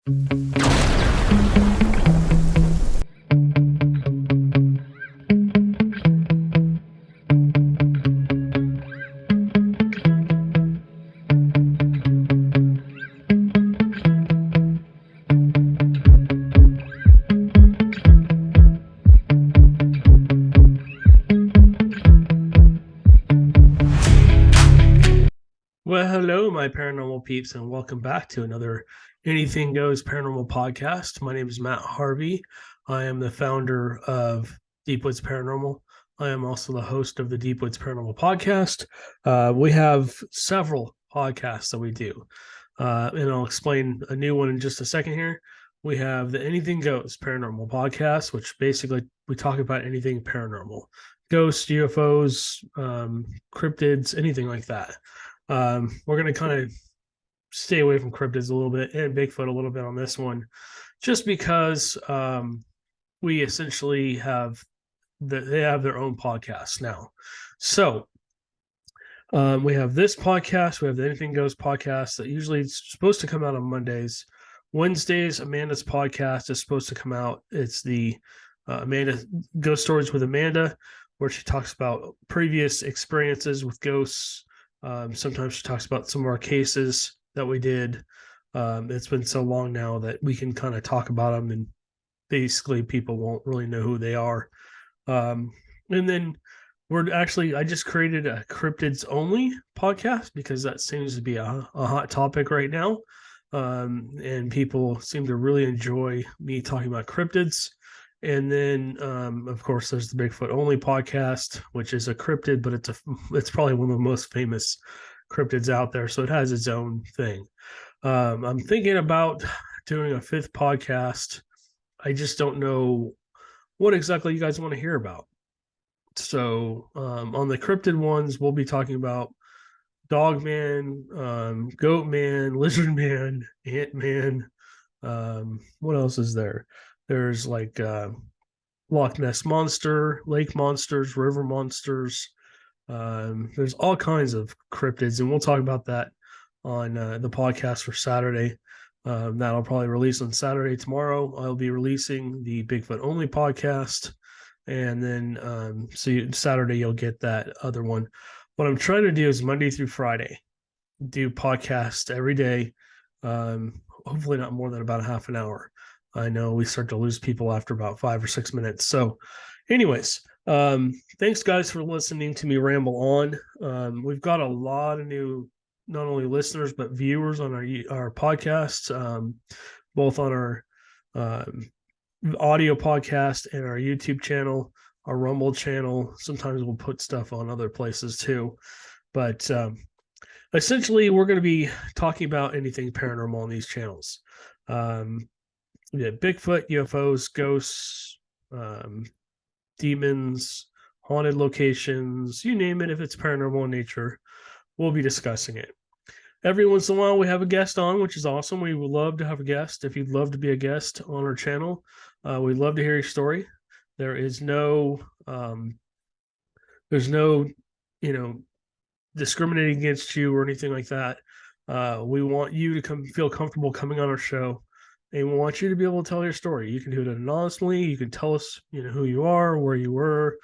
Well, hello, my paranormal peeps, and welcome back to another Anything Goes Paranormal podcast. My name is Matt Harvey. I am the founder of Deep Woods Paranormal. I am also the host of the Deep Woods Paranormal podcast. We have several podcasts that we do, and I'll explain a new one in just a second here. We have the Anything Goes Paranormal podcast, which basically we talk about anything paranormal, ghosts, UFOs, cryptids, anything like that. We're going to kind of stay away from cryptids a little bit and Bigfoot a little bit on this one, just because we essentially they have their own podcast now. So we have this podcast. We have the Anything Goes podcast that usually it's supposed to come out on Mondays. Wednesdays, Amanda's podcast is supposed to come out. It's the Amanda Ghost Stories with Amanda, where she talks about previous experiences with ghosts. Sometimes she talks about some of our cases that we did. It's been so long now that we can kind of talk about them, and basically people won't really know who they are. And then I just created a cryptids only podcast because that seems to be a hot topic right now. And people seem to really enjoy me talking about cryptids. And then, of course, there's the Bigfoot Only podcast, which is a cryptid, but it's probably one of the most famous cryptids out there. So it has its own thing. I'm thinking about doing a fifth podcast. I just don't know what exactly you guys want to hear about. So on the cryptid ones, we'll be talking about Dogman, Goatman, Lizard Man, Ant Man. What else is there? There's like Loch Ness Monster, lake monsters, river monsters. There's all kinds of cryptids, and we'll talk about that on the podcast for Saturday. That'll probably release on Saturday. Tomorrow, I'll be releasing the Bigfoot Only podcast, and then Saturday you'll get that other one. What I'm trying to do is Monday through Friday, do podcast every day. Hopefully not more than about a half an hour. I know we start to lose people after about 5 or 6 minutes. So anyways, thanks guys for listening to me ramble on. We've got a lot of new, not only listeners, but viewers on our podcasts, both on our audio podcast and our YouTube channel, our Rumble channel. Sometimes we'll put stuff on other places too. But essentially, we're going to be talking about anything paranormal on these channels. Yeah, Bigfoot, UFOs, ghosts, demons, haunted locations, you name it. If it's paranormal in nature, we'll be discussing it. Every once in a while, we have a guest on, which is awesome. We would love to have a guest. If you'd love to be a guest on our channel, we'd love to hear your story. There's no, discriminating against you or anything like that. We want you to feel comfortable coming on our show. And we want you to be able to tell your story. You can do it anonymously. You can tell us, who you are, where you were,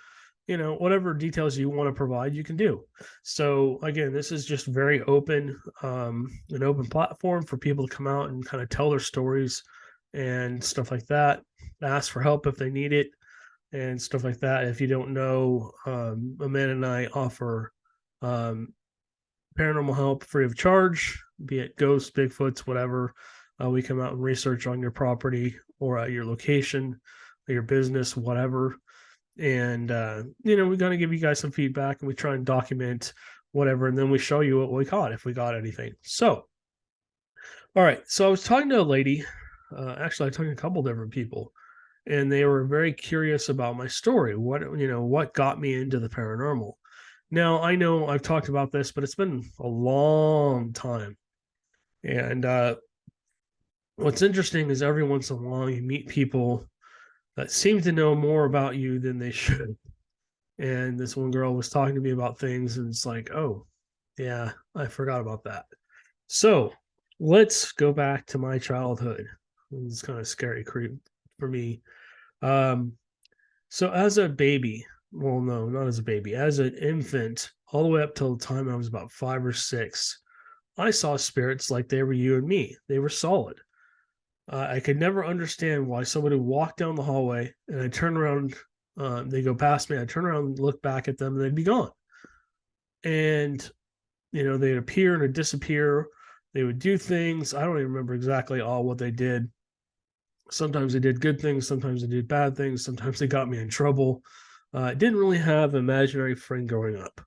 whatever details you want to provide, you can do. So again, this is just very open, an open platform for people to come out and kind of tell their stories and stuff like that. Ask for help if they need it and stuff like that. If you don't know, Amanda and I offer paranormal help free of charge, be it ghosts, Bigfoots, whatever. We come out and research on your property or at your location, or your business, whatever. And, we're going to give you guys some feedback, and we try and document whatever. And then we show you what we caught, if we got anything. So, all right. So I was talking to a lady, actually I was talking to a couple different people, and they were very curious about my story. What got me into the paranormal? Now, I know I've talked about this, but it's been a long time. And, what's interesting is every once in a while you meet people that seem to know more about you than they should. And this one girl was talking to me about things, and it's like, oh, yeah, I forgot about that. So let's go back to my childhood. It's kind of scary creep for me. Um, so as a baby, well, no, not as a baby, as an infant, all the way up till the time I was about 5 or 6, I saw spirits like they were you and me. They were solid. I could never understand why somebody would walk down the hallway and I turn around, they go past me, I turn around and look back at them and they'd be gone. And, they'd appear and disappear. They would do things. I don't even remember exactly all what they did. Sometimes they did good things, sometimes they did bad things, sometimes they got me in trouble. I didn't really have an imaginary friend growing up,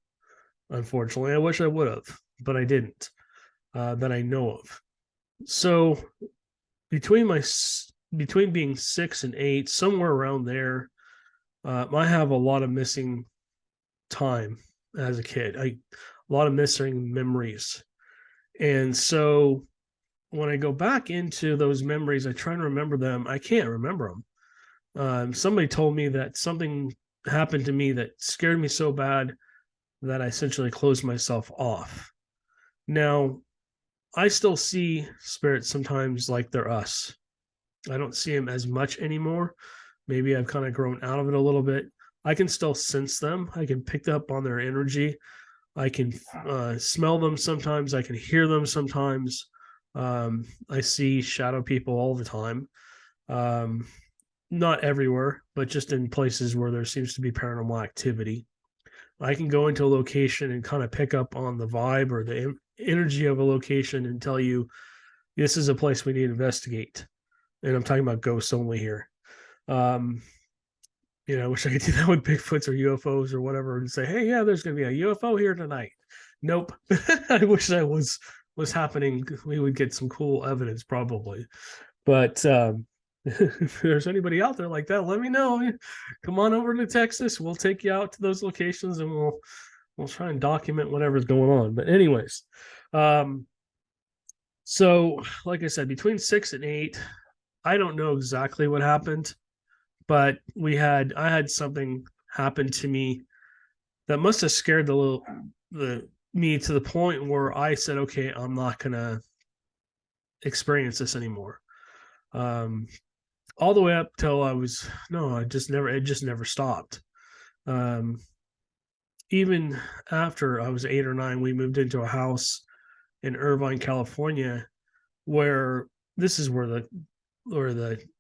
unfortunately. I wish I would have, but I didn't, that I know of. So between between being 6 and 8, somewhere around there, I have a lot of missing time as a kid. A lot of missing memories, and so when I go back into those memories, I try to remember them. I can't remember them. Somebody told me that something happened to me that scared me so bad that I essentially closed myself off. Now, I still see spirits sometimes like they're us. I don't see them as much anymore. Maybe I've kind of grown out of it a little bit. I can still sense them. I can pick up on their energy. I can smell them sometimes. I can hear them sometimes. I see shadow people all the time. Um, not everywhere, but just in places where there seems to be paranormal activity. I can go into a location and kind of pick up on the vibe or the energy of a location and tell you this is a place we need to investigate. And I'm talking about ghosts only here. Um, I wish I could do that with Bigfoots or UFOs or whatever and say, hey, yeah, there's going to be a UFO here tonight. Nope. I wish that was happening. We would get some cool evidence probably. But if there's anybody out there like that, let me know. Come on over to Texas. We'll take you out to those locations and we'll try and document whatever's going on. But anyways, so like I said, between 6 and 8, I don't know exactly what happened, but I had something happen to me that must have scared the me to the point where I said, okay, I'm not gonna experience this anymore. All the way up till it just never stopped. Um, Even after I was 8 or 9, we moved into a house in Irvine, California, where this is where the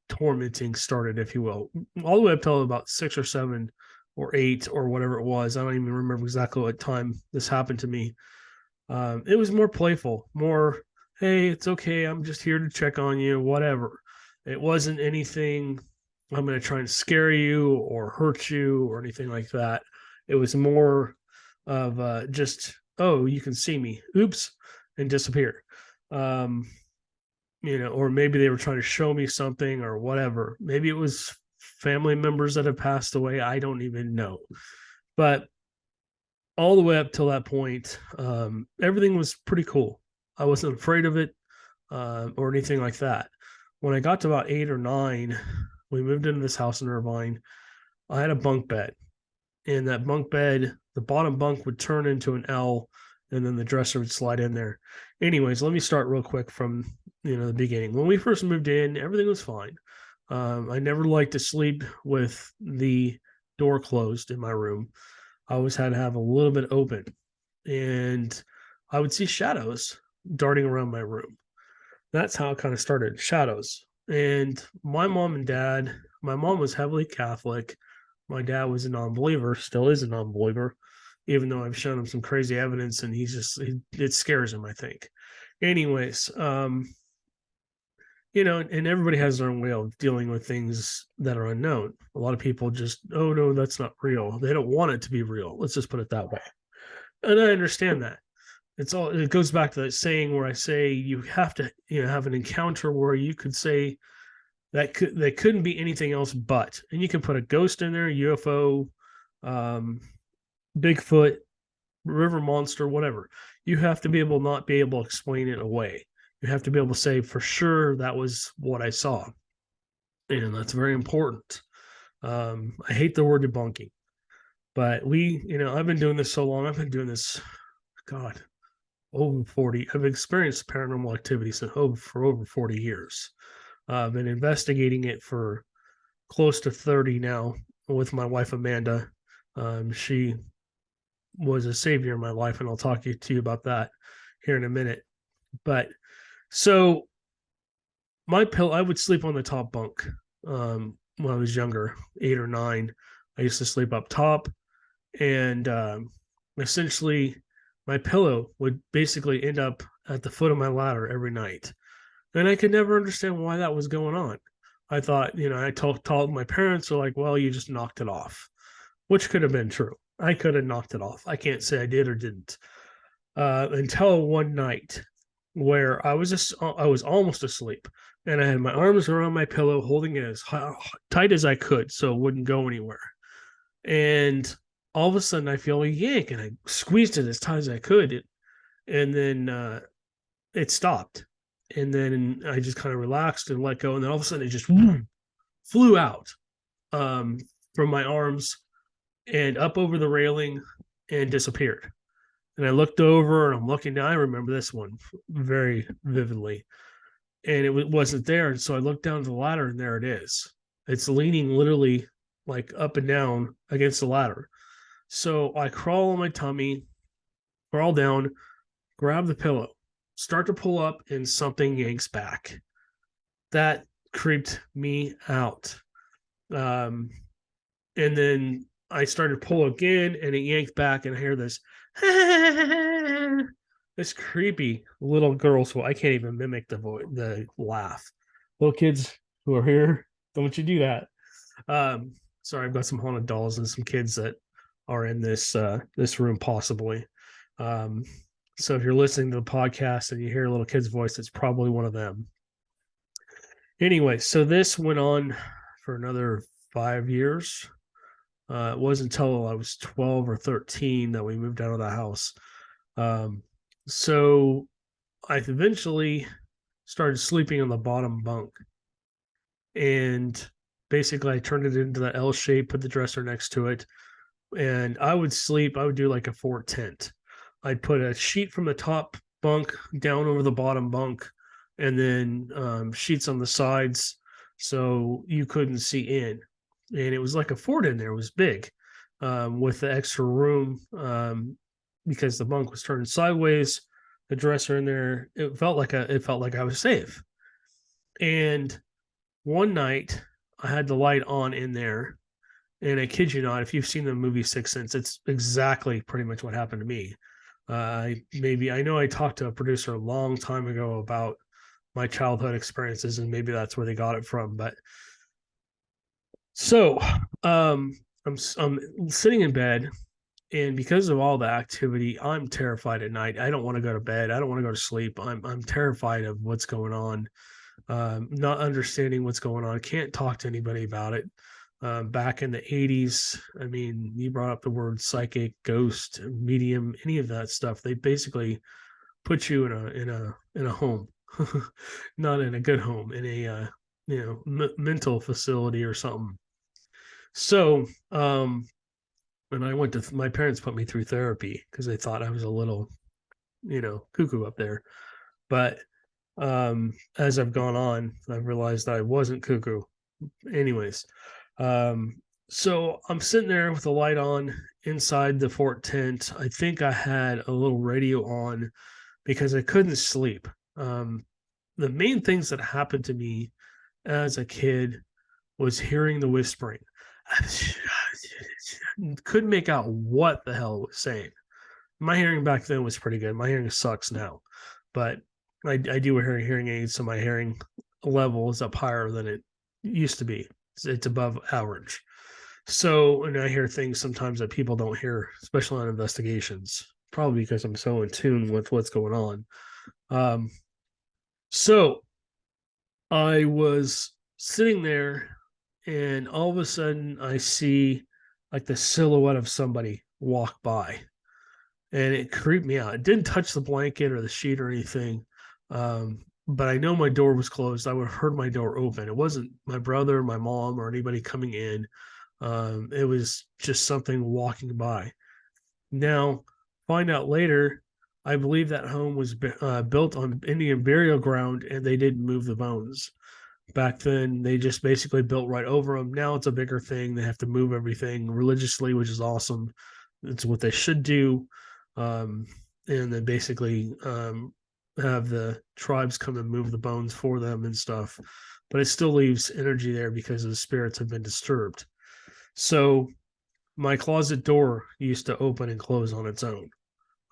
tormenting started, if you will, all the way up till about 6 or 7 or 8 or whatever it was. I don't even remember exactly what time this happened to me. It was more playful, more, hey, it's okay. I'm just here to check on you, whatever. It wasn't anything, I'm going to try and scare you or hurt you or anything like that. It was more of just, oh, you can see me. Oops, and disappear. Or maybe they were trying to show me something or whatever. Maybe it was family members that have passed away. I don't even know. But all the way up till that point, everything was pretty cool. I wasn't afraid of it or anything like that. When I got to about 8 or 9, we moved into this house in Irvine. I had a bunk bed. And that bunk bed, the bottom bunk would turn into an L, and then the dresser would slide in there. Anyways, let me start real quick from the beginning. When we first moved in, everything was fine. I never liked to sleep with the door closed in my room. I always had to have a little bit open, and I would see shadows darting around my room. That's how it kind of started, shadows. And my mom and dad, my mom was heavily Catholic. My dad was a non-believer, still is a non-believer, even though I've shown him some crazy evidence and it scares him, I think. Anyways, and everybody has their own way of dealing with things that are unknown. A lot of people just, oh no, that's not real. They don't want it to be real. Let's just put it that way. And I understand that. It goes back to that saying where I say you have to, have an encounter where you could say that couldn't be anything else but, and you can put a ghost in there, UFO, Bigfoot, river monster, whatever. You have to be able not be able to explain it away. You have to be able to say for sure that was what I saw, and that's very important. I hate the word debunking, but I've been doing this so long. I've been doing this, God, over 40. I've experienced paranormal activity for over 40 years. Been investigating it for close to 30 now with my wife Amanda. She was a savior in my life, and I'll talk to you about that here in a minute. But so my pillow, I would sleep on the top bunk when I was younger, 8 or 9. I used to sleep up top, and essentially my pillow would basically end up at the foot of my ladder every night. And I could never understand why that was going on. I thought, I told my parents are like, well, you just knocked it off, which could have been true. I could have knocked it off. I can't say I did or didn't. Until one night where I was almost asleep, and I had my arms around my pillow, holding it as tight as I could so it wouldn't go anywhere. And all of a sudden, I feel a yank, and I squeezed it as tight as I could, and then it stopped. And then I just kind of relaxed and let go, and then all of a sudden, it just flew out from my arms and up over the railing and disappeared. And I looked over and I'm looking down. I remember this one very vividly. And it wasn't there. And so I looked down the ladder and there it is. It's leaning literally like up and down against the ladder. So I crawl on my tummy, crawl down, grab the pillow, start to pull up, and something yanks back. That creeped me out. And then I started to pull again, and it yanked back, and I hear this this creepy little girl. So I can't even mimic the laugh. Little kids who are here, don't you do that? Sorry, I've got some haunted dolls and some kids that are in this room possibly. So if you're listening to the podcast and you hear a little kid's voice, it's probably one of them. Anyway, so this went on for another 5 years. It wasn't until I was 12 or 13 that we moved out of the house. So I eventually started sleeping on the bottom bunk. And basically, I turned it into the L shape, put the dresser next to it. And I would do like a fort tent. I'd put a sheet from the top bunk down over the bottom bunk, and then sheets on the sides so you couldn't see in. And it was like a fort in there. It was big, with the extra room, because the bunk was turned sideways. The dresser in there, it felt like I was safe. And one night, I had the light on in there, and I kid you not, if you've seen the movie Sixth Sense, it's exactly pretty much what happened to me. I know I talked to a producer a long time ago about my childhood experiences, and maybe that's where they got it from. But so I'm sitting in bed, and because of all the activity, I'm terrified at night. I don't want to go to bed. I don't want to go to sleep. I'm terrified of what's going on, not understanding what's going on. Can't talk to anybody about it. Back in the 80s, I mean, you brought up the word psychic, ghost, medium, any of that stuff. They basically put you in a home, not in a good home, in a mental facility or something. So, and I went to my parents put me through therapy because they thought I was a little, cuckoo up there. But as I've gone on, I've realized I wasn't cuckoo. Anyways, so I'm sitting there with the light on inside the fort tent. I think I had a little radio on because I couldn't sleep. The main things that happened to me as a kid was hearing the whispering. Couldn't make out what the hell it was saying. My hearing back then was pretty good. My hearing sucks now, but I do wear hearing aids, so my hearing level is up higher than it used to be. It's above average. So, and I hear things sometimes that people don't hear, especially on investigations, probably because I'm so in tune with what's going on. So I was sitting there, and all of a sudden I see like the silhouette of somebody walk by, and it creeped me out. It didn't touch the blanket or the sheet or anything. But I know my door was closed. I would have heard my door open. It wasn't my brother, my mom, or anybody coming in. It was just something walking by. Now, find out later, I believe that home was built on Indian burial ground, and they didn't move the bones. Back then, they just basically built right over them. Now it's a bigger thing. They have to move everything religiously, which is awesome. It's what they should do. Um, and then basically have the tribes come and move the bones for them and stuff. But it still leaves energy there because the spirits have been disturbed. So my closet door used to open and close on its own.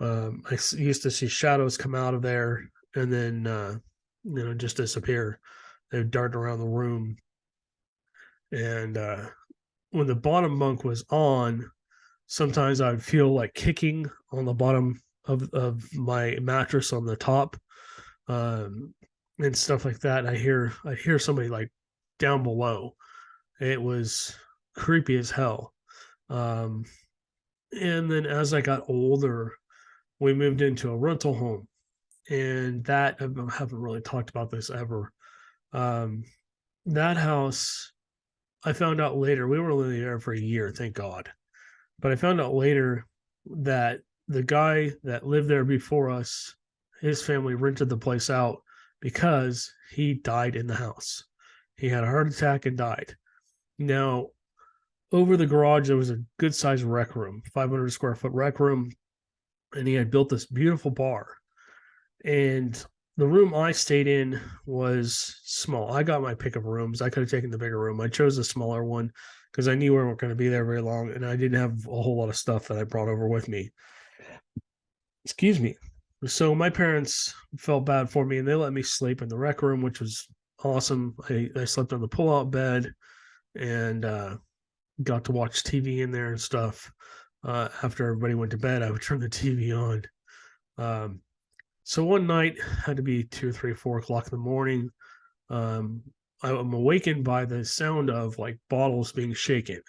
I used to see shadows come out of there and then just disappear. They would dart around the room. And when the bottom bunk was on, sometimes I would feel like kicking on the bottom of my mattress on the top, and stuff like that. I hear somebody like down below. It was creepy as hell. Um, and then as I got older, we moved into a rental home, and that I haven't really talked about this ever. Um, that house, I found out later. We were only there for a year, thank God. But I found out later that the guy that lived there before us, his family rented the place out because he died in the house. He had a heart attack and died. Now, over the garage, there was a good sized rec room, 500 square foot rec room, and he had built this beautiful bar. And the room I stayed in was small. I got my pick of rooms. I could have taken the bigger room. I chose a smaller one because I knew we weren't going to be there very long, and I didn't have a whole lot of stuff that I brought over with me. Excuse me. So my parents felt bad for me, and they let me sleep in the rec room, which was awesome. I slept on the pull-out bed and got to watch TV in there and stuff. After everybody went to bed, I would turn the TV on. So one night, had to be 2 or 3, 4 o'clock in the morning. I'm awakened by the sound of like bottles being shaken.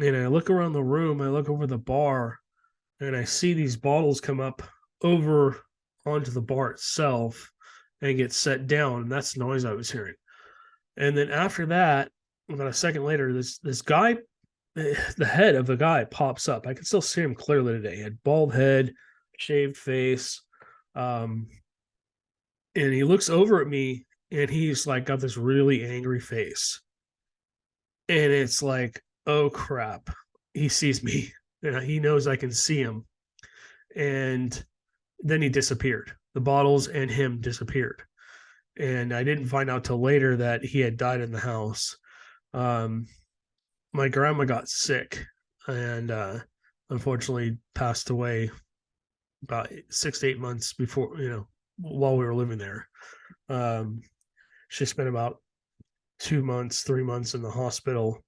And I look around the room, I look over the bar, and I see these bottles come up over onto the bar itself and get set down. And that's the noise I was hearing. And then after that, about a second later, this guy, the head of the guy pops up. I can still see him clearly today. He had bald head, shaved face. And he looks over at me and he's like got this really angry face. And it's like, oh crap. He sees me. He knows I can see him. And then he disappeared. The bottles and him disappeared. And I didn't find out till later that he had died in the house. My grandma got sick and unfortunately passed away about 6 to 8 months before, while we were living there. She spent about 2 months, 3 months in the hospital.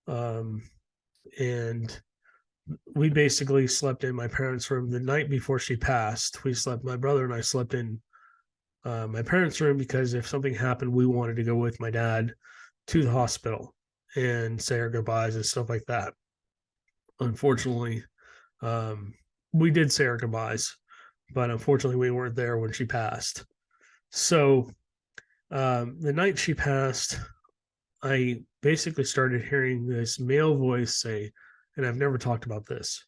And we basically slept in my parents' room the night before she passed. My brother and I slept in my parents' room because if something happened, we wanted to go with my dad to the hospital and say our goodbyes and stuff like that. Unfortunately, we did say our goodbyes, but unfortunately we weren't there when she passed. So the night she passed, I basically started hearing this male voice say, and I've never talked about this,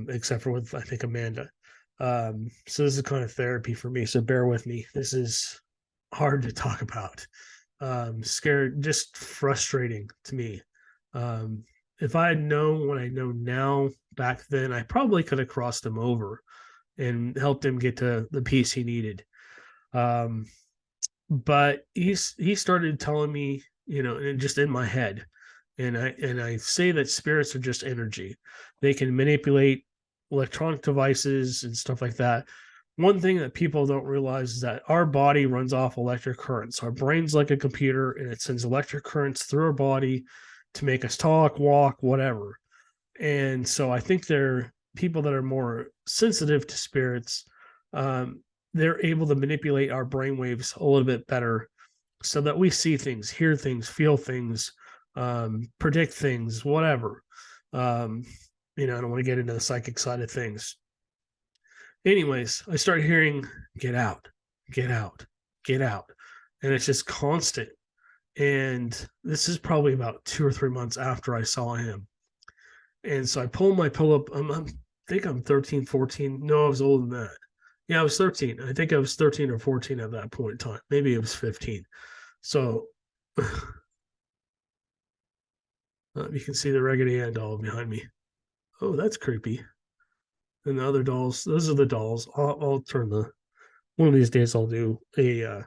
except for with, I think, Amanda. So this is kind of therapy for me, so bear with me. This is hard to talk about. Scared, just frustrating to me. If I had known what I know now back then, I probably could have crossed him over and helped him get to the peace he needed. But he started telling me, just in my head, and I say that spirits are just energy. They can manipulate electronic devices and stuff like that. One thing that people don't realize is that our body runs off electric currents. Our brain's like a computer, and it sends electric currents through our body to make us talk, walk, whatever. And so I think they're people that are more sensitive to spirits. They're able to manipulate our brainwaves a little bit better so that we see things, hear things, feel things, predict things, whatever. I don't want to get into the psychic side of things. Anyways, I start hearing, get out, get out, get out. And it's just constant. And this is probably about 2 or 3 months after I saw him. And so I pull my pillow up. I think I'm 13, 14. No, I was older than that. Yeah, I was 13. I think I was 13 or 14 at that point in time. Maybe it was 15. So you can see the Raggedy Ann doll behind me. Oh, that's creepy. And the other dolls, those are the dolls. I'll turn the one of these days. I'll do a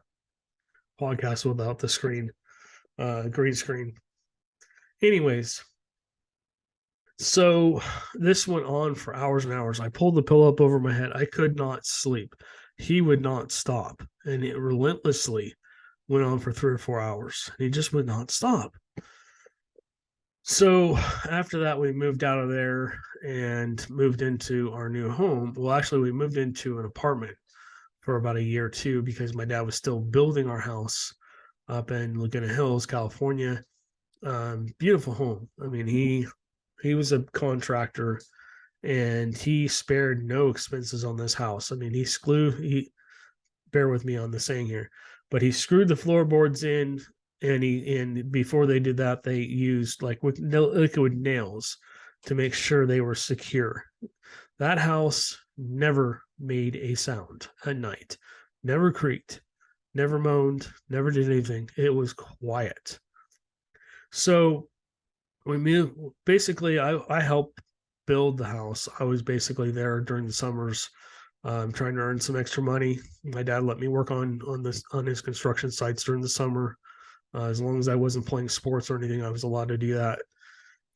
podcast without the screen, green screen. Anyways, so this went on for hours and hours. I pulled the pillow up over my head. I could not sleep. He would not stop, and it relentlessly went on for 3 or 4 hours. He just would not stop. So after that, we moved out of there and moved into our new home. Well, actually, we moved into an apartment for about a year or two because my dad was still building our house up in Laguna Hills, California. Beautiful home. I mean, he was a contractor and he spared no expenses on this house. I mean, he bear with me on the saying here, but he screwed the floorboards in, and before they did that, they used like liquid nails to make sure they were secure. That house never made a sound at night, never creaked, never moaned, never did anything. It was quiet. So we moved. Basically, I helped build the house. I was basically there during the summers, trying to earn some extra money. My dad let me work on his construction sites during the summer. As long as I wasn't playing sports or anything, I was allowed to do that.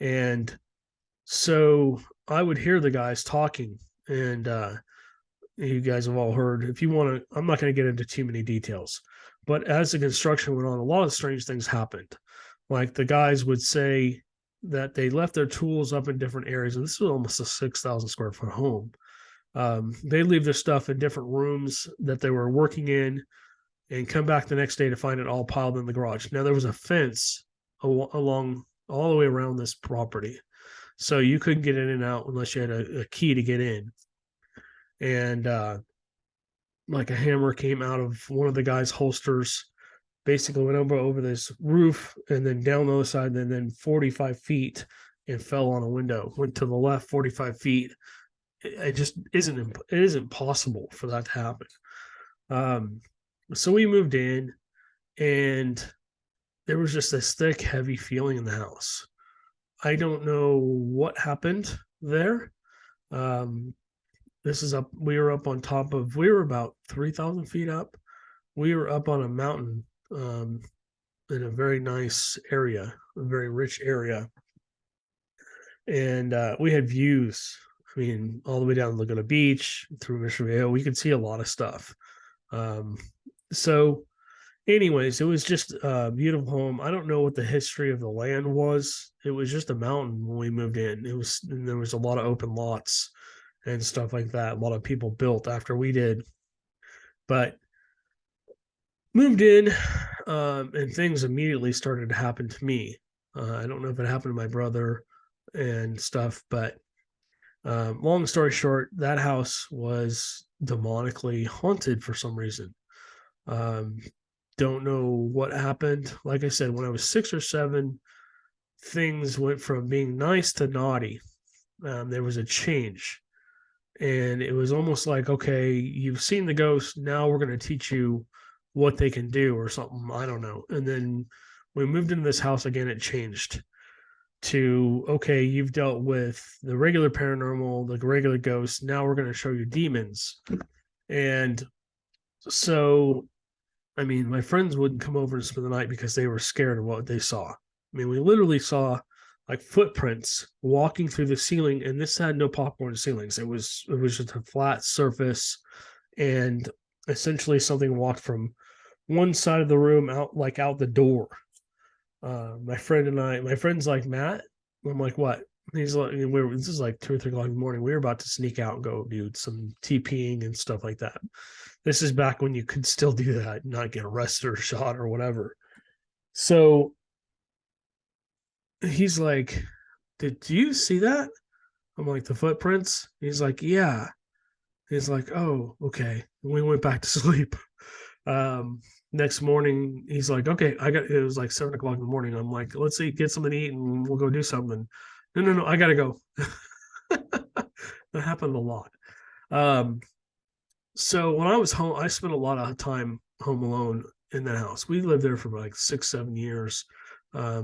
And so I would hear the guys talking, and you guys have all heard. If you want to, I'm not going to get into too many details, but as the construction went on, a lot of strange things happened. Like the guys would say that they left their tools up in different areas, and this was almost a 6,000 square foot home. They leave their stuff in different rooms that they were working in, and come back the next day to find it all piled in the garage. Now there was a fence along all the way around this property, so you couldn't get in and out unless you had a key to get in. And like a hammer came out of one of the guy's holsters, basically went over this roof and then down the other side, and then 45 feet and fell on a window. Went to the left 45 feet. It just isn't possible for that to happen. So we moved in, and there was just this thick, heavy feeling in the house. I don't know what happened there. This is up. We were up on top of. We were about 3,000 feet up. We were up on a mountain, in a very nice area, a very rich area, and we had views. I mean, all the way down Laguna Beach through Mission Viejo. We could see a lot of stuff. So anyways, it was just a beautiful home. I don't know what the history of the land was. It was just a mountain when we moved in. There was a lot of open lots and stuff like that. A lot of people built after we did, but moved in, and things immediately started to happen to me. I don't know if it happened to my brother and stuff, but long story short, that house was demonically haunted for some reason. Don't know what happened. Like I said, when I was 6 or 7, things went from being nice to naughty. There was a change, and it was almost like, okay, you've seen the ghost, now we're going to teach you what they can do or something. I don't know. And then we moved into this house again. It changed to, okay, you've dealt with the regular paranormal, the regular ghosts. Now we're going to show you demons. And so, I mean, my friends wouldn't come over to spend the night because they were scared of what they saw. I mean, we literally saw like footprints walking through the ceiling, and this had no popcorn ceilings. It was just a flat surface, and essentially something walked from one side of the room out the door. My friend's like, Matt. I'm like, what? He's like, this is like 2 or 3 o'clock in the morning. We were about to sneak out and go do some TPing and stuff like that. This is back when you could still do that, not get arrested or shot or whatever. So he's like, did you see that? I'm like, the footprints? He's like, yeah. He's like, oh, okay. We went back to sleep. Next morning, he's like, okay, it was like 7 o'clock in the morning. I'm like, let's get something to eat and we'll go do something. No, I gotta go. That happened a lot. So when I was home, I spent a lot of time home alone, in that house. We lived there for like 6-7 years. I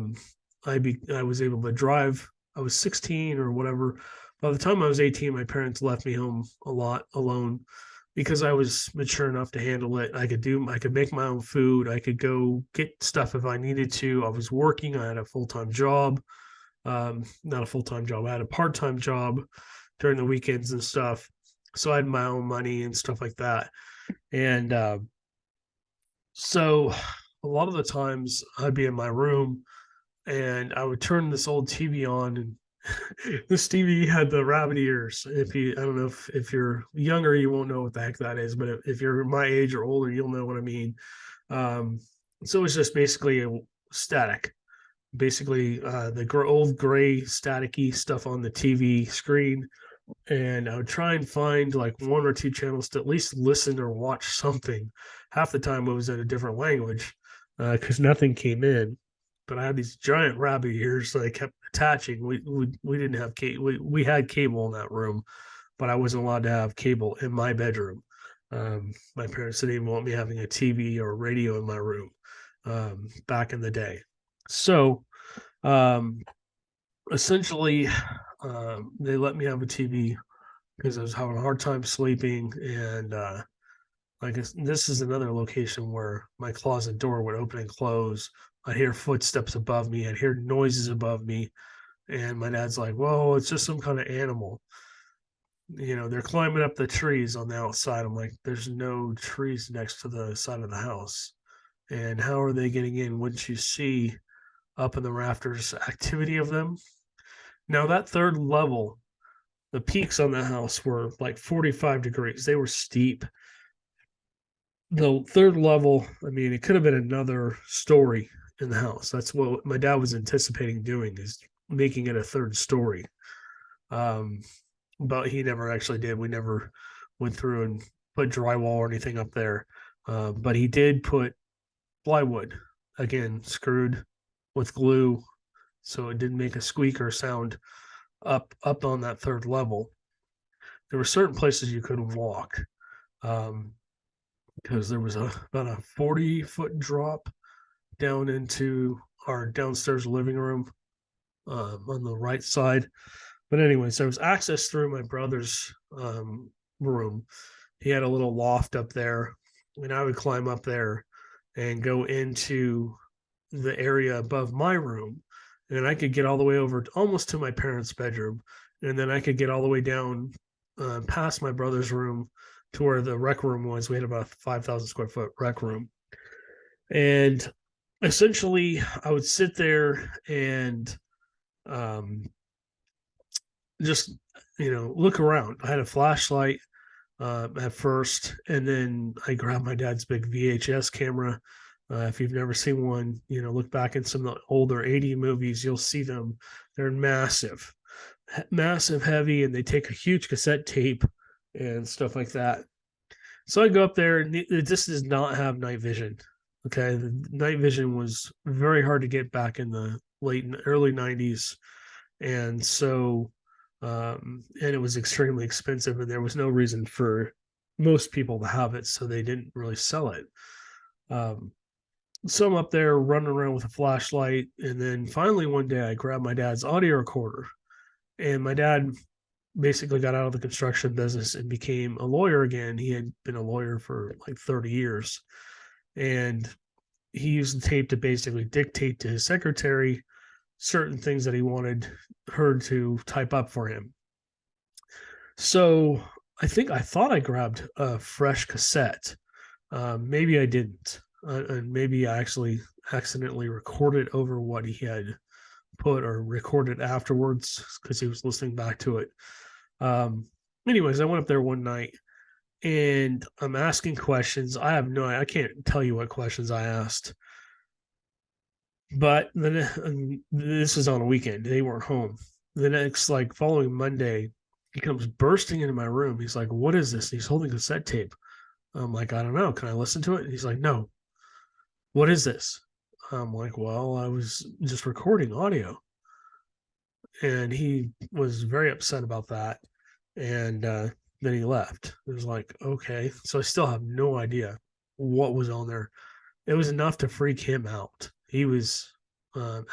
was able to drive. I was 16 or whatever. By the time I was 18, my parents left me home a lot alone because I was mature enough to handle it. I could make my own food. I could go get stuff if I needed to. I was working. I had a full-time job. Not a full-time job. I had a part-time job during the weekends and stuff. So I had my own money and stuff like that. And so a lot of the times I'd be in my room and I would turn this old TV on, and this TV had the rabbit ears. I don't know if you're younger, you won't know what the heck that is, but if you're my age or older, you'll know what I mean. Um, so it's just basically a static, basically the old gray staticky stuff on the TV screen. And I would try and find like one or two channels to at least listen or watch something. Half the time it was in a different language because nothing came in. But I had these giant rabbit ears that I kept attaching. We didn't have cable. We had cable in that room, but I wasn't allowed to have cable in my bedroom. My parents didn't even want me having a TV or a radio in my room back in the day. So essentially, they let me have a TV because I was having a hard time sleeping. And I guess this is another location where my closet door would open and close. I'd hear footsteps above me. I'd hear noises above me. And my dad's like, whoa, it's just some kind of animal. They're climbing up the trees on the outside. I'm like, there's no trees next to the side of the house. And how are they getting in? Wouldn't you see up in the rafters activity of them? Now, that third level, the peaks on the house were like 45 degrees. They were steep. The third level, I mean, it could have been another story in the house. That's what my dad was anticipating doing, is making it a third story. But he never actually did. We never went through and put drywall or anything up there. But he did put plywood, again, screwed with glue, so it didn't make a squeak or sound up on that third level. There were certain places you couldn't walk because there was about a 40-foot drop down into our downstairs living room on the right side. But anyways, there was access through my brother's room. He had a little loft up there, and I would climb up there and go into the area above my room, and I could get all the way over almost to my parents' bedroom, and then I could get all the way down past my brother's room to where the rec room was. We had about a 5,000 square foot rec room, and essentially I would sit there and just look around. I had a flashlight at first, and then I grabbed my dad's big VHS camera. If you've never seen one, look back in some of the older 80 movies, you'll see them. They're massive, heavy, and they take a huge cassette tape and stuff like that. So I go up there, and this does not have night vision. Okay, the night vision was very hard to get back in the early 90s, and so and it was extremely expensive, and there was no reason for most people to have it, so they didn't really sell it. So I'm up there running around with a flashlight, and then finally one day I grabbed my dad's audio recorder, and my dad basically got out of the construction business and became a lawyer again. He had been a lawyer for like 30 years, and he used the tape to basically dictate to his secretary certain things that he wanted her to type up for him. So I thought I grabbed a fresh cassette. Maybe I didn't. And maybe I actually accidentally recorded over what he had put, or recorded afterwards because he was listening back to it. Anyways, I went up there one night and I'm asking questions. I can't tell you what questions I asked. But then this is on a weekend. They weren't home. The next, following Monday, he comes bursting into my room. He's like, "What is this?" And he's holding cassette tape. I'm like, "I don't know. Can I listen to it?" And he's like, "No." "What is this?" I'm like, "Well, I was just recording audio." And he was very upset about that. And then he left. It was like, okay. So I still have no idea what was on there. it was enough to freak him out. He was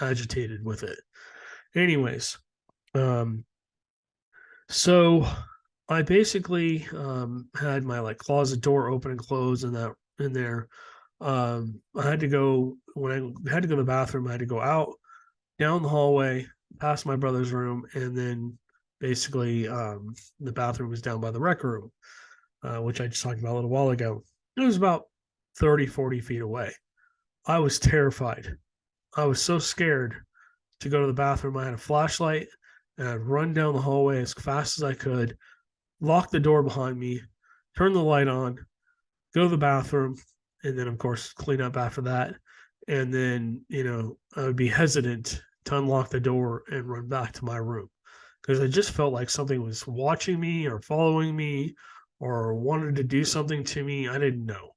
agitated with it. Anyways, um, so I basically had my like closet door open and close and that in there. I had to go when I had to go to the bathroom. I had to go out down the hallway, past my brother's room, and then basically the bathroom was down by the rec room, which I just talked about a little while ago. It was about 30, 40 feet away. I was terrified. I was so scared to go to the bathroom. I had a flashlight and I'd run down the hallway as fast as I could, lock the door behind me, turn the light on, go to the bathroom, and then, of course, clean up after that. And then, I would be hesitant to unlock the door and run back to my room because I just felt like something was watching me or following me or wanted to do something to me. I didn't know.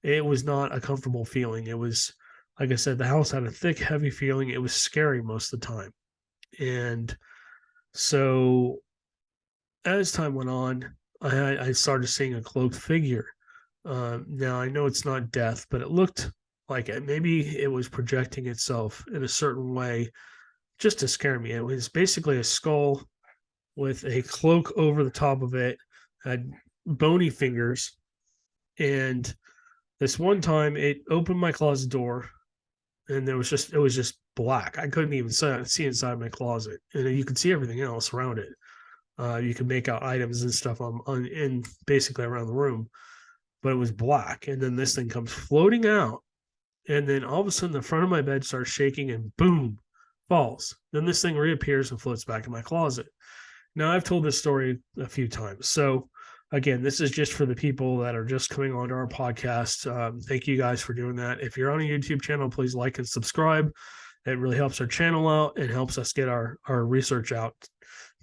It was not a comfortable feeling. It was, like I said, the house had a thick, heavy feeling. It was scary most of the time. And so as time went on, I started seeing a cloaked figure. Now I know it's not death, but it looked like it. Maybe it was projecting itself in a certain way just to scare me. It was basically a skull with a cloak over the top of it, had bony fingers. And this one time it opened my closet door and it was just black. I couldn't even see inside my closet. And you could see everything else around it. You could make out items and stuff on in basically around the room, but it was black. And then this thing comes floating out, and then all of a sudden the front of my bed starts shaking, and boom, falls. Then this thing reappears and floats back in my closet. Now I've told this story a few times, so again, this is just for the people that are just coming onto our podcast. Thank you guys for doing that. If you're on a YouTube channel, please like and subscribe. It really helps our channel out and helps us get our research out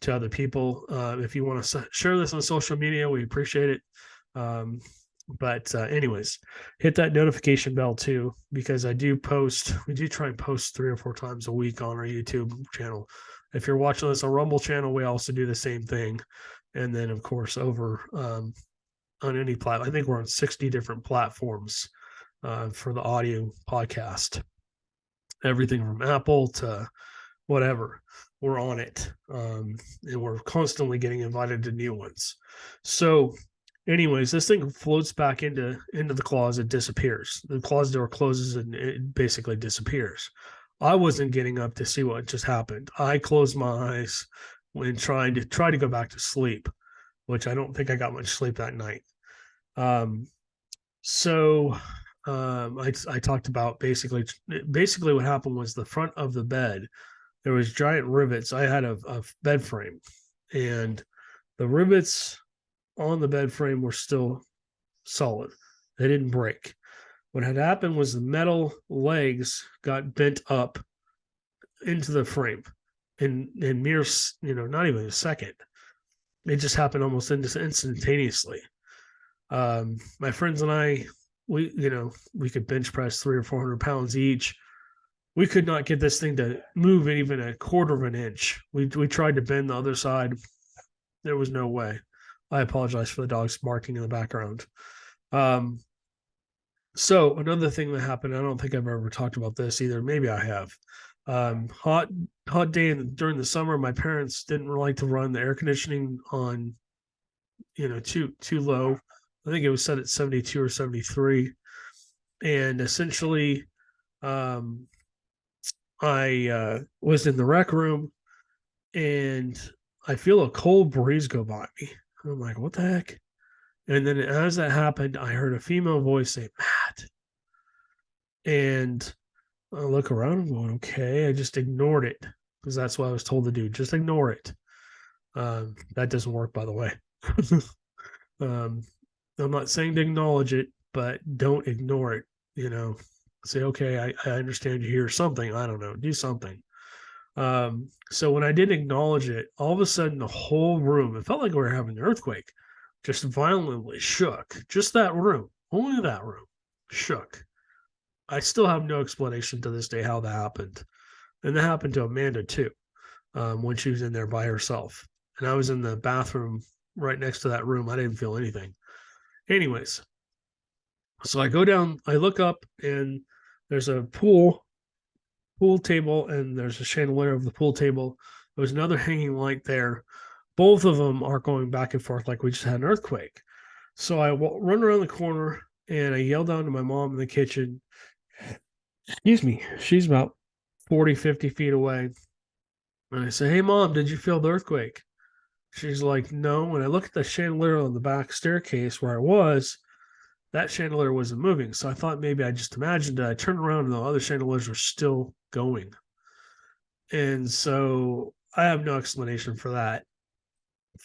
to other people. If you want to share this on social media, we appreciate it. But anyways, hit that notification bell too, because we do try and post 3 or 4 times a week on our YouTube channel. If you're watching this on Rumble channel, we also do the same thing. And then of course over on any platform, I think we're on 60 different platforms for the audio podcast. Everything from Apple to whatever, we're on it. And we're constantly getting invited to new ones. So anyways, this thing floats back into the closet, disappears. The closet door closes and it basically disappears. I wasn't getting up to see what just happened. I closed my eyes when trying to go back to sleep, which I don't think I got much sleep that night. I talked about basically what happened was the front of the bed, there was giant rivets. I had a bed frame, and the rivets on the bed frame were still solid. They didn't break. What had happened was the metal legs got bent up into the frame in mere, not even a second. It just happened almost instantaneously. My friends and I, we could bench press 300 or 400 pounds each. We could not get this thing to move even a quarter of an inch. We tried to bend the other side. There was no way. I apologize for the dogs barking in the background. So another thing that happened, I don't think I've ever talked about this either. Maybe I have. Hot day during the summer. My parents didn't like to run the air conditioning on, too low. I think it was set at 72 or 73, and essentially, I was in the rec room, and I feel a cold breeze go by me. I'm like, what the heck? And then as that happened, I heard a female voice say, Matt. And I look around, I'm going, okay. I just ignored it because that's what I was told to do. Just ignore it. That doesn't work, by the way. I'm not saying to acknowledge it, but don't ignore it. Say, okay, I understand you hear something. I don't know. Do something. So when I didn't acknowledge it, all of a sudden the whole room, it felt like we were having an earthquake, just violently shook. Just that room, only that room shook. I still have no explanation to this day how that happened. And that happened to Amanda too, when she was in there by herself. And I was in the bathroom right next to that room. I didn't feel anything. Anyways, So I go down, I look up, and there's a pool table, and there's a chandelier of the pool table. There's another hanging light there. Both of them are going back and forth like we just had an earthquake. So I run around the corner and I yell down to my mom in the kitchen. Excuse me. She's about 40, 50 feet away. And I say, "Hey, mom, did you feel the earthquake?" She's like, "No." And I look at the chandelier on the back staircase where I was. That chandelier wasn't moving. So I thought maybe I just imagined it. I turned around and the other chandeliers were still going. And so I have no explanation for that.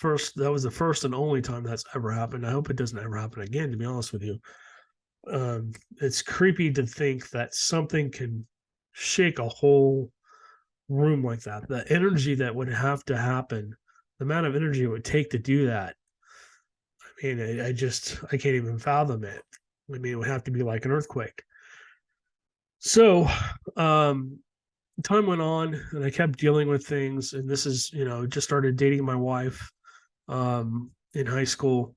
That was the first and only time that's ever happened. I hope it doesn't ever happen again, to be honest with you. It's creepy to think that something can shake a whole room like that. The energy that would have to happen, the amount of energy it would take to do that. I mean, I can't even fathom it. I mean, it would have to be like an earthquake. So, um, time went on and I kept dealing with things. And this is, just started dating my wife in high school.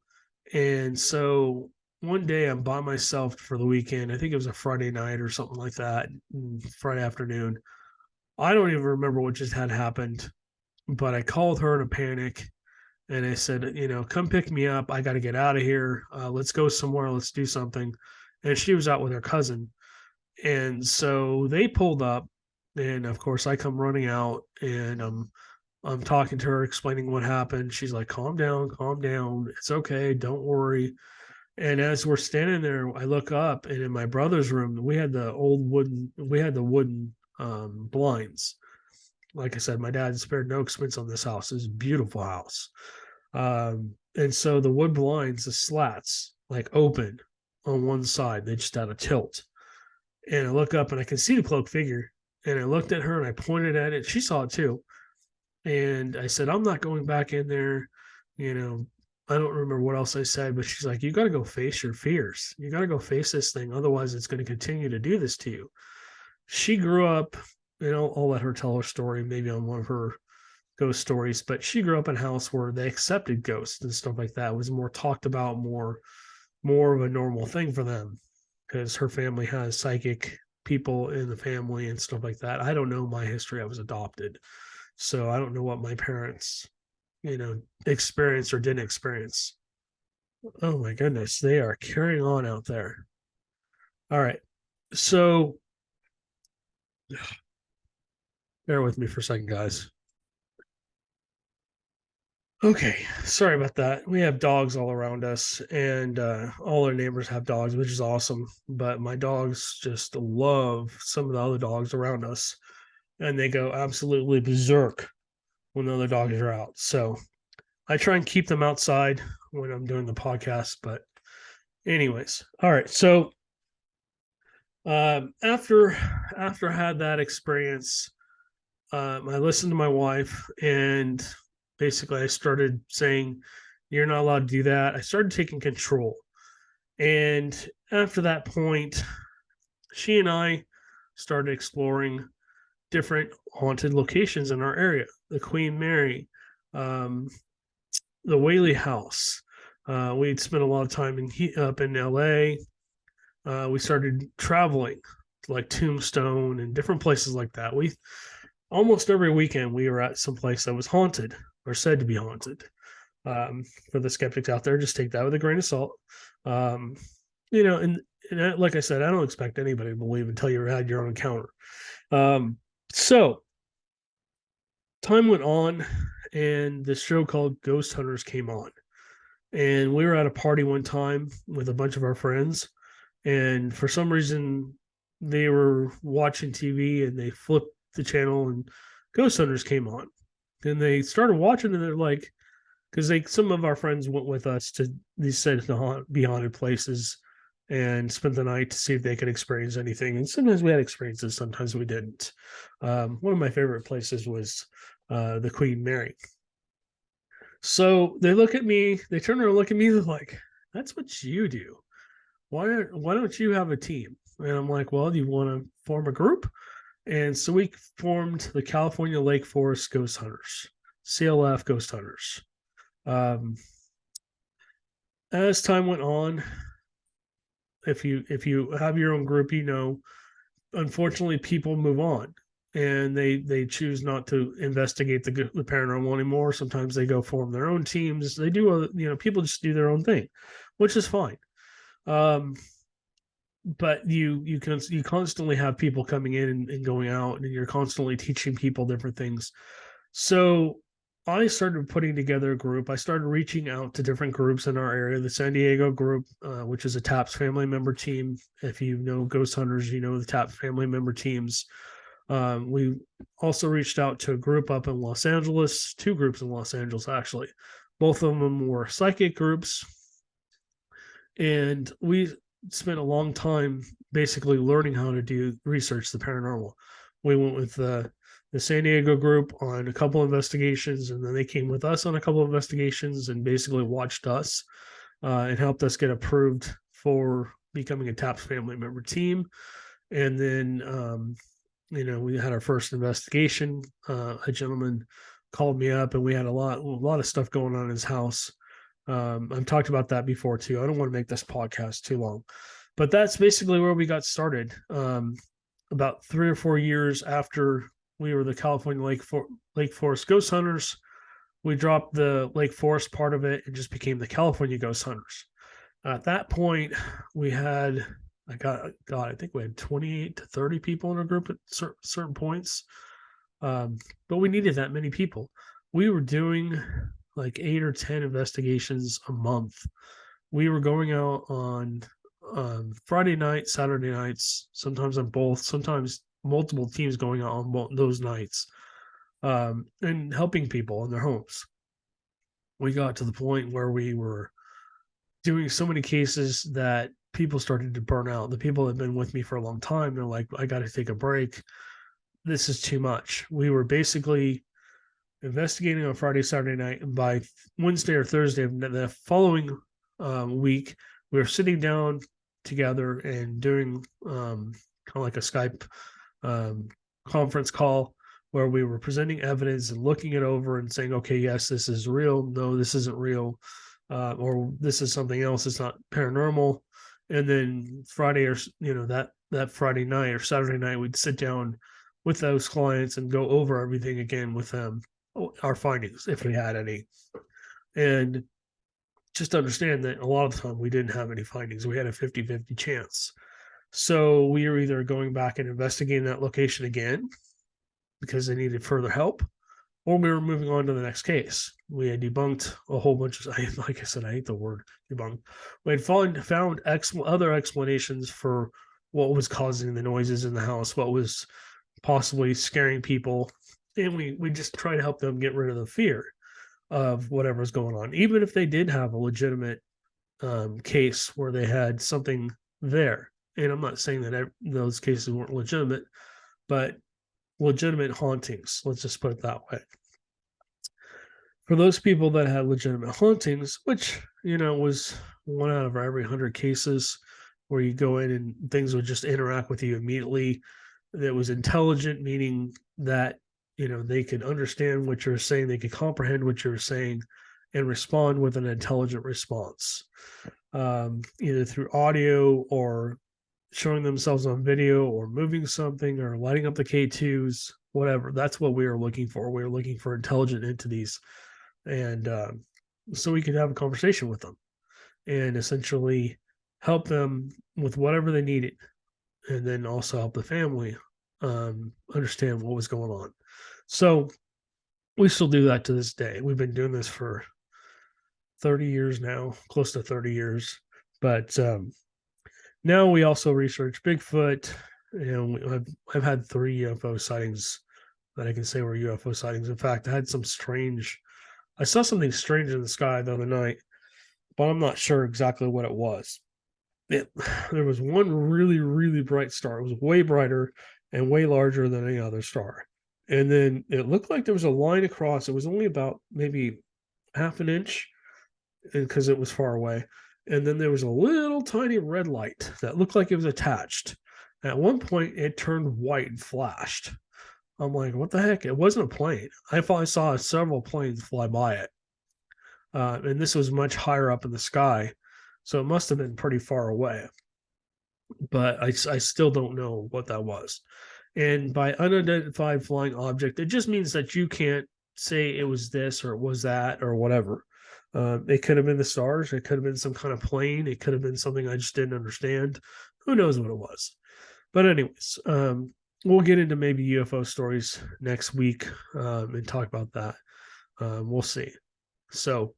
And so one day I'm by myself for the weekend. I think it was a Friday night or something like that, Friday afternoon. I don't even remember what just had happened, but I called her in a panic and I said, come pick me up. I got to get out of here. Let's go somewhere. Let's do something. And she was out with her cousin. And so they pulled up. And of course, I come running out and I'm talking to her, explaining what happened. She's like, calm down, calm down. It's okay. Don't worry. And as we're standing there, I look up, and in my brother's room, we had the wooden blinds. Like I said, my dad spared no expense on this house. It's a beautiful house. And so the wood blinds, the slats, like open on one side, they just had a tilt. And I look up and I can see the cloaked figure. And I looked at her and I pointed at it. She saw it too. And I said, I'm not going back in there. You know, I don't remember what else I said, but she's like, you got to go face your fears. You got to go face this thing. Otherwise, it's going to continue to do this to you. She grew up, I'll let her tell her story maybe on one of her ghost stories, but she grew up in a house where they accepted ghosts and stuff like that. It was more talked about, more of a normal thing for them because her family has psychic people in the family and stuff like that. I don't know my history. I was adopted. So I don't know what my parents, experienced or didn't experience. Oh my goodness, they are carrying on out there. All right. So bear with me for a second, guys. Okay, sorry about that. We have dogs all around us, and all our neighbors have dogs, which is awesome. But my dogs just love some of the other dogs around us, and they go absolutely berserk when the other dogs are out. So I try and keep them outside when I'm doing the podcast. But, anyways, all right. So after I had that experience, I listened to my wife, and basically I started saying, "You're not allowed to do that." I started taking control, and after that point, she and I started exploring different haunted locations in our area: the Queen Mary, um, the Whaley House. We'd spent a lot of time up in LA. We started traveling to like Tombstone and different places like that. We almost every weekend we were at some place that was haunted or said to be haunted. For the skeptics out there, just take that with a grain of salt. Um, and like I said, I don't expect anybody to believe until you had your own encounter. So time went on, and this show called Ghost Hunters came on, and we were at a party one time with a bunch of our friends, and for some reason they were watching TV and they flipped the channel and Ghost Hunters came on. And they started watching and they're like, because some of our friends went with us to these said to be haunted places and spent the night to see if they could experience anything. And sometimes we had experiences, sometimes we didn't. One of my favorite places was the Queen Mary. So they look at me, they turn around and look at me, they're like, "That's what you do. Why don't you have a team?" And I'm like, "Well, do you want to form a group?" And so we formed the California Lake Forest Ghost Hunters, CLF Ghost Hunters. Um, as time went on, if you have your own group, unfortunately people move on and they choose not to investigate the paranormal anymore. Sometimes they go form their own teams. They do, people just do their own thing, which is fine. But you constantly have people coming in and going out, and you're constantly teaching people different things. So I started putting together a group. I started reaching out to different groups in our area. The San Diego group, which is a TAPS family member team. If you know ghost hunters, you know the TAPS family member teams. We also reached out to a group up in Los Angeles, two groups in Los Angeles, actually. Both of them were psychic groups. And we spent a long time basically learning how to do research the paranormal. We went with the San Diego group on a couple investigations, and then they came with us on a couple of investigations and basically watched us and helped us get approved for becoming a TAPS family member team. And then, we had our first investigation. A gentleman called me up, and we had a lot of stuff going on in his house. I've talked about that before too. I don't want to make this podcast too long, but that's basically where we got started. About 3 or 4 years after we were the California Lake Forest Ghost Hunters, we dropped the Lake Forest part of it and just became the California Ghost Hunters. At that point, we had, I think we had 28 to 30 people in our group at certain points. But we needed that many people. We were doing like 8 or 10 investigations a month. We were going out on Friday night, Saturday nights, sometimes on both, sometimes multiple teams going out on those nights, and helping people in their homes. We got to the point where we were doing so many cases that people started to burn out. The people that had been with me for a long time, they're like, I got to take a break. This is too much. We were basically investigating on Friday, Saturday night, and by Wednesday or Thursday of the following week, we were sitting down together and doing kind of like a Skype conference call where we were presenting evidence and looking it over and saying, okay, yes, this is real. No, this isn't real. Or this is something else. It's not paranormal. And then Friday, or that Friday night or Saturday night, we'd sit down with those clients and go over everything again with them, our findings, if we had any. And just understand that a lot of the time we didn't have any findings. We had a 50-50 chance. So we were either going back and investigating that location again because they needed further help, or we were moving on to the next case. We had debunked a whole bunch of, like I said, I hate the word debunk. We had found other explanations for what was causing the noises in the house, what was possibly scaring people. And we just try to help them get rid of the fear of whatever's going on, even if they did have a legitimate case where they had something there. And I'm not saying that those cases weren't legitimate, but legitimate hauntings, let's just put it that way. For those people that had legitimate hauntings, which, was 1 out of every 100 cases where you go in and things would just interact with you immediately, that was intelligent, meaning that, they could understand what you're saying, they could comprehend what you're saying and respond with an intelligent response, either through audio or showing themselves on video or moving something or lighting up the K2s, whatever. That's what we were looking for. We were looking for intelligent entities. And so we could have a conversation with them and essentially help them with whatever they needed. And then also help the family understand what was going on. So we still do that to this day. We've been doing this for 30 years now, close to 30 years. But now we also research Bigfoot. I've had 3 UFO sightings that I can say were UFO sightings. In fact, I saw something strange in the sky the other night, but I'm not sure exactly what it was. There was one really, really bright star. It was way brighter and way larger than any other star. And then it looked like there was a line across. It was only about maybe half an inch because it was far away. And then there was a little tiny red light that looked like it was attached. At one point, it turned white and flashed. I'm like, what the heck? It wasn't a plane. I saw several planes fly by it. And this was much higher up in the sky. So it must have been pretty far away. but I still don't know what that was. And by unidentified flying object, it just means that you can't say it was this or it was that or whatever. It could have been the stars. It could have been some kind of plane. It could have been something I just didn't understand. Who knows what it was? But anyways, we'll get into maybe UFO stories next week and talk about that. We'll see. So,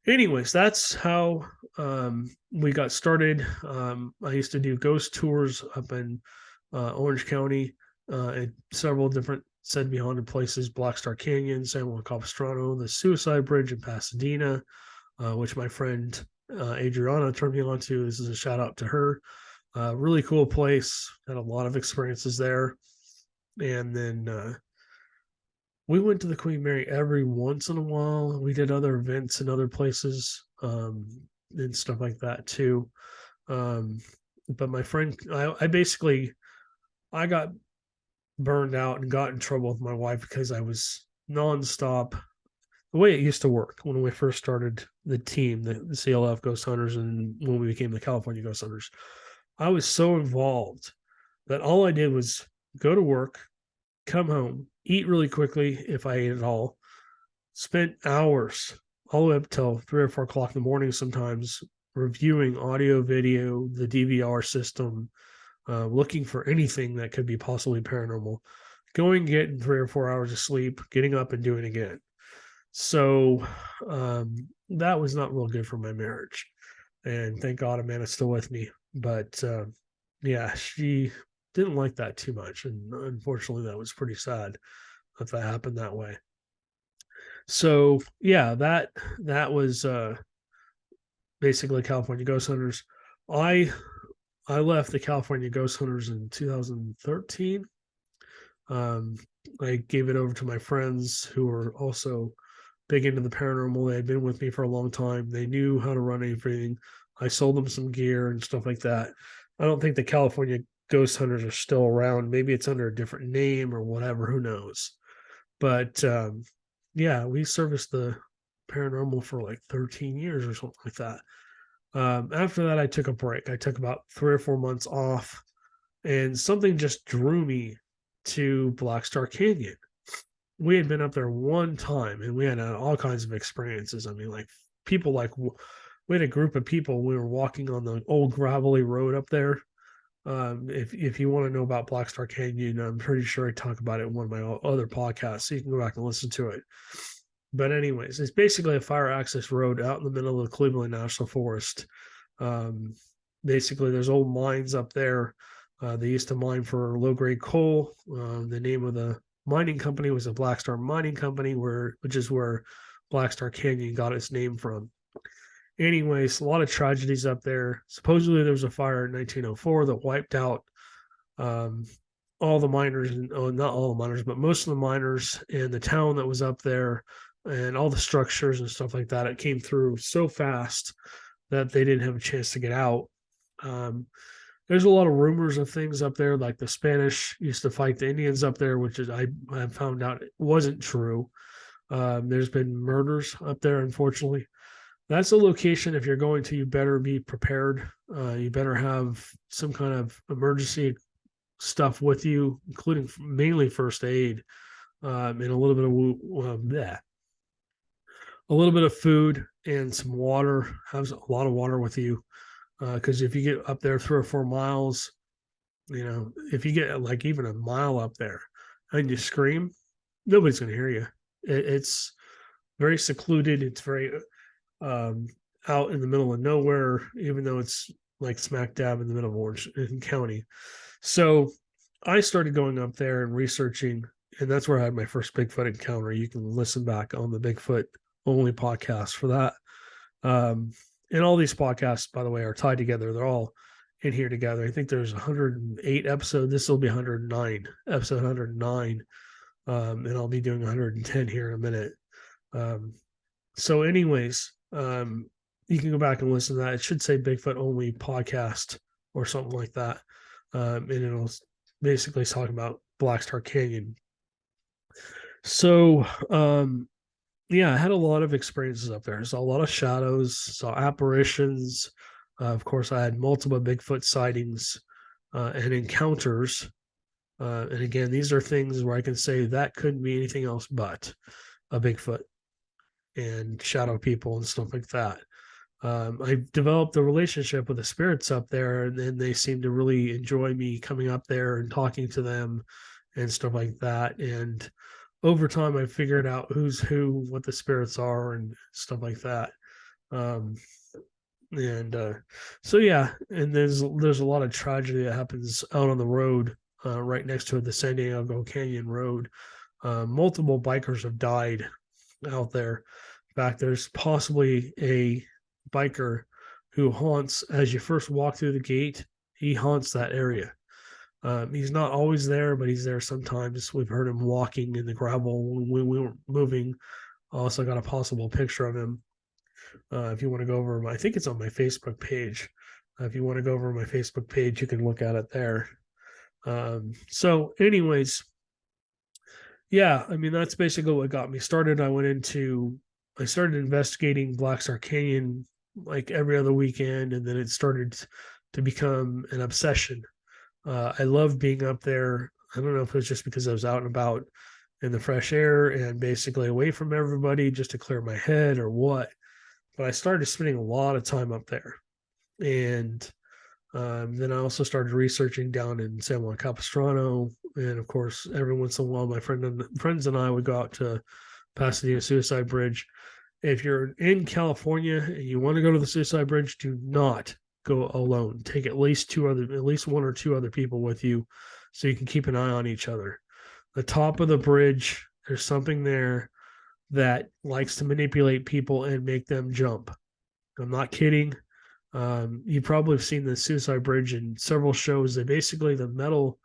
anyways, that's how we got started. I used to do ghost tours up in Orange County and several different said to be haunted places: Black Star Canyon, San Juan Capistrano, the Suicide Bridge in Pasadena, which my friend Adriana turned me on to. This is a shout out to her. Really cool place. Had a lot of experiences there. And then we went to the Queen Mary every once in a while. We did other events in other places and stuff like that too. But my friend, I got burned out and got in trouble with my wife because I was nonstop. The way it used to work when we first started the team, the CLF Ghost Hunters, and when we became the California Ghost Hunters, I was so involved that all I did was go to work, come home, eat really quickly if I ate at all, spent hours all the way up till 3 or 4 o'clock in the morning sometimes reviewing audio, video, the DVR system, looking for anything that could be possibly paranormal, going getting 3 or 4 hours of sleep, getting up and doing it again. So that was not real good for my marriage. And thank God Amanda's still with me. But yeah, she didn't like that too much. And unfortunately, that was pretty sad that that happened that way. So yeah, that was basically California Ghost Hunters. I I left the California Ghost Hunters in 2013. Um, I gave it over to my friends who were also big into the paranormal. They had been with me for a long time. They knew how to run everything. I sold them some gear and stuff like that. I don't think the California Ghost Hunters are still around. Maybe it's under a different name or whatever. Who knows? But yeah, we serviced the paranormal for like 13 years or something like that. After that, I took a break. I took about 3 or 4 months off, and something just drew me to Black Star Canyon. We had been up there one time, and we had all kinds of experiences. I mean, like people we had a group of people. We were walking on the old gravelly road up there. If you want to know about Black Star Canyon, I'm pretty sure I talk about it in one of my other podcasts, so you can go back and listen to it. But anyways, it's basically a fire access road out in the middle of the Cleveland National Forest. Um, Basically, there's old mines up there. They used to mine for low grade coal. The name of the mining company was a Black Star Mining Company, which is where Black Star Canyon got its name from. Anyways, a lot of tragedies up there. Supposedly, there was a fire in 1904 that wiped out um, all the miners, not all the miners, but most of the miners in the town that was up there, and all the structures and stuff like that. It came through so fast that they didn't have a chance to get out. Um, there's a lot of rumors of things up there, like the Spanish used to fight the Indians up there, which is I found out it wasn't true. There's been murders up there, unfortunately. That's a location. If you're going to, you better be prepared. You better have some kind of emergency stuff with you, including mainly first aid and a little bit of a little bit of food and some water. Have a lot of water with you because if you get up there 3 or 4 miles, if you get like even a mile up there and you scream, nobody's going to hear you. It's very secluded. It's very out in the middle of nowhere, even though it's like smack dab in the middle of Orange County. So I started going up there and researching, and that's where I had my first Bigfoot encounter. You can listen back on the Bigfoot only podcast for that. And all these podcasts, by the way, are tied together. They're all in here together. I think there's 108 episodes. This will be 109, episode 109. And I'll be doing 110 here in a minute. So anyways, you can go back and listen to that. It should say Bigfoot only podcast or something like that. And it'll basically talk about Black Star Canyon. So, yeah, I had a lot of experiences up there. Saw a lot of shadows, saw apparitions, Of course, I had multiple Bigfoot sightings and encounters. And again, these are things where I can say that couldn't be anything else but a Bigfoot and shadow people and stuff like that. I developed a relationship with the spirits up there, and then they seem to really enjoy me coming up there and talking to them and stuff like that. And over time, I figured out who's who, what the spirits are, and stuff like that. Um, and so yeah, and there's a lot of tragedy that happens out on the road, right next to the San Diego Canyon Road. Multiple bikers have died out there. In fact, there's possibly a biker who haunts as you first walk through the gate. He haunts that area. He's not always there, but he's there sometimes. We've heard him walking in the gravel when we were moving. Also got a possible picture of him. If you want to go over, I think it's on my Facebook page. If you want to go over my Facebook page, you can look at it there. So, anyways, yeah, I mean that's basically what got me started. I started investigating Black Star Canyon like every other weekend, and then it started to become an obsession. I love being up there. I don't know if it was just because I was out and about in the fresh air and basically away from everybody just to clear my head or what. But I started spending a lot of time up there. And then I also started researching down in San Juan Capistrano. And of course, every once in a while, my friends and I would go out to Pasadena Suicide Bridge. If you're in California and you want to go to the Suicide Bridge, do not go alone. Take at least one or two other people with you so you can keep an eye on each other. The top of the bridge, there's something there that likes to manipulate people and make them jump. I'm not kidding. You probably have seen the Suicide Bridge in several shows. They basically, the metal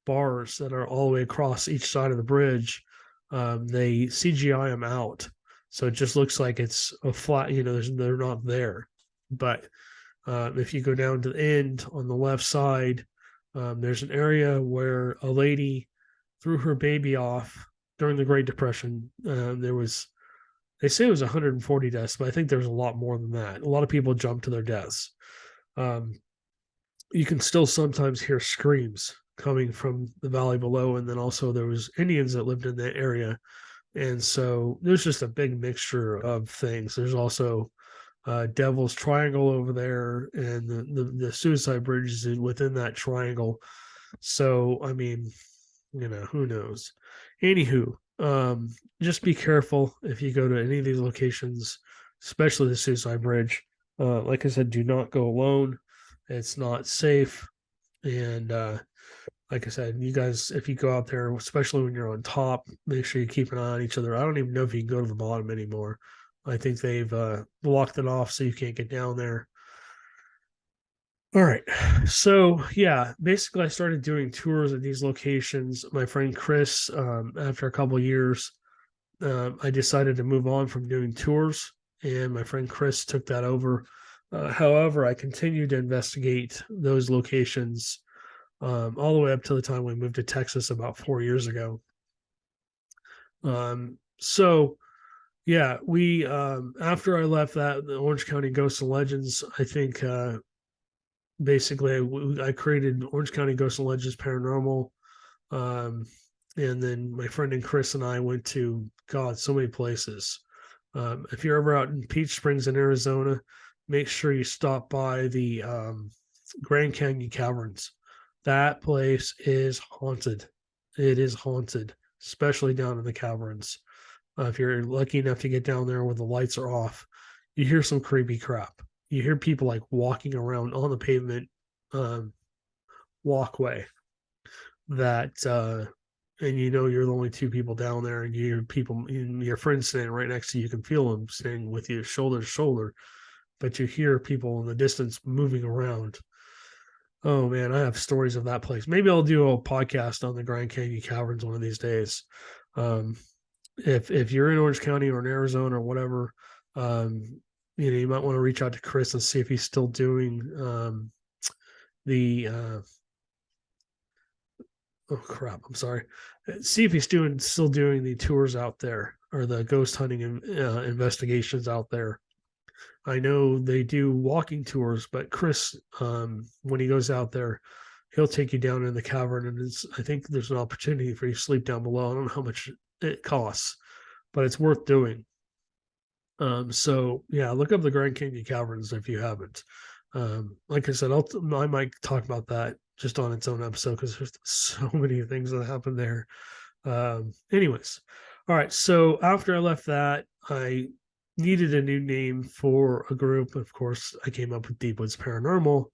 bars that are all the way across each side of the bridge, they CGI them out. So it just looks like it's a flat, they're not there. But if you go down to the end on the left side, there's an area where a lady threw her baby off during the Great Depression. They say it was 140 deaths, but I think there's a lot more than that. A lot of people jumped to their deaths. You can still sometimes hear screams coming from the valley below, and then also there was Indians that lived in that area, and so there's just a big mixture of things. There's also Devil's Triangle over there, and the Suicide Bridge is within that triangle. So I mean, who knows? Anywho, just be careful if you go to any of these locations, especially the Suicide Bridge. Like I said, do not go alone. It's not safe. And like I said, you guys, if you go out there, especially when you're on top, make sure you keep an eye on each other. I don't even know if you can go to the bottom anymore. I think they've blocked it off so you can't get down there. All right. So, yeah, basically, I started doing tours at these locations. My friend Chris, after a couple of years, I decided to move on from doing tours, and my friend Chris took that over. However, I continued to investigate those locations all the way up to the time we moved to Texas about 4 years ago. So, yeah, we after I left the Orange County Ghosts and Legends, I think basically I created Orange County Ghosts and Legends Paranormal. And then my friend and Chris and I went to, God, so many places. If you're ever out in Peach Springs in Arizona, make sure you stop by the Grand Canyon Caverns. That place is haunted. It is haunted, especially down in the caverns. If you're lucky enough to get down there where the lights are off, you hear some creepy crap. You hear people like walking around on the pavement walkway that and you're the only two people down there, and you hear people, your friends standing right next to you, you can feel them standing with you shoulder to shoulder, but you hear people in the distance moving around. Oh man, I have stories of that place. Maybe I'll do a podcast on the Grand Canyon Caverns one of these days. If you're in Orange County or in Arizona or whatever, you might want to reach out to Chris and see if he's still doing oh crap, I'm sorry. See if he's still doing the tours out there or the ghost hunting investigations out there. I know they do walking tours, but Chris, when he goes out there, he'll take you down in the cavern, and I think there's an opportunity for you to sleep down below. I don't know how much it costs, but it's worth doing. So yeah, look up the Grand Canyon Caverns if you haven't. Like I said, I might talk about that just on its own episode because there's so many things that happen there. Anyways, all right. So after I left that, I needed a new name for a group. Of course, I came up with Deep Woods Paranormal,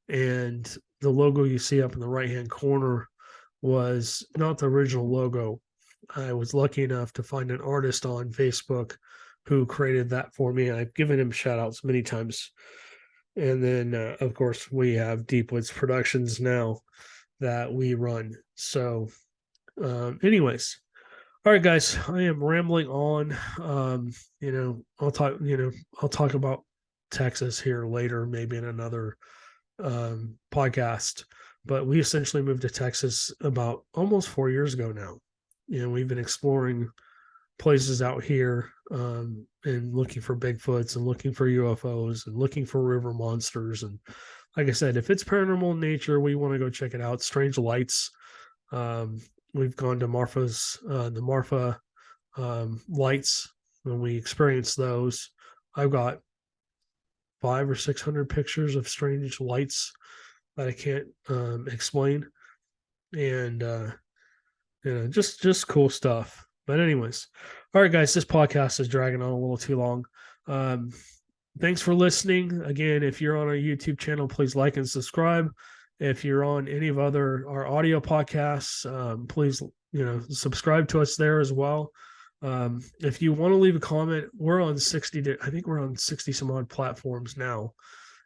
and the logo you see up in the right hand corner was not the original logo. I was lucky enough to find an artist on Facebook who created that for me. I've given him shout outs many times. And then, of course, we have Deep Woods Productions now that we run. So, anyways, all right, guys, I am rambling on. I'll talk about Texas here later, maybe in another podcast. But we essentially moved to Texas about almost 4 years ago now. We've been exploring places out here and looking for Bigfoots and looking for UFOs and looking for river monsters. And like I said, if it's paranormal in nature, we want to go check it out. Strange lights. We've gone to the Marfa lights when we experienced those. I've got 500 or 600 pictures of strange lights that I can't explain, and just cool stuff. But anyways, all right, guys, this podcast is dragging on a little too long. Thanks for listening. Again, if you're on our YouTube channel, please like and subscribe. If you're on any of our audio podcasts, please subscribe to us there as well. If you want to leave a comment, we're on 60 some odd platforms now,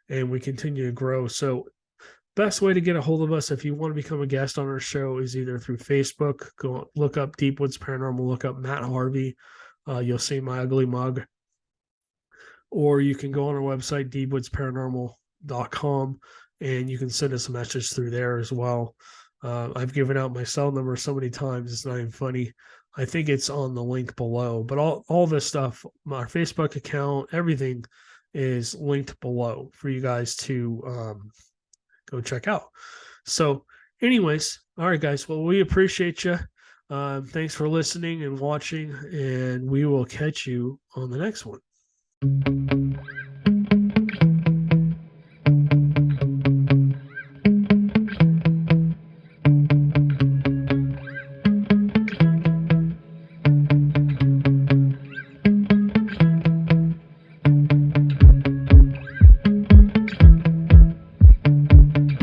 and we continue to grow. So best way to get a hold of us if you want to become a guest on our show is either through Facebook. Go look up Deep Woods Paranormal, look up Matt Harvey. You'll see my ugly mug. Or you can go on our website, deepwoodsparanormal.com, and you can send us a message through there as well. I've given out my cell number so many times, it's not even funny. I think it's on the link below. But all this stuff, my Facebook account, everything is linked below for you guys to go check out. So anyways, all right, guys. Well, we appreciate you. Thanks for listening and watching, and we will catch you on the next one.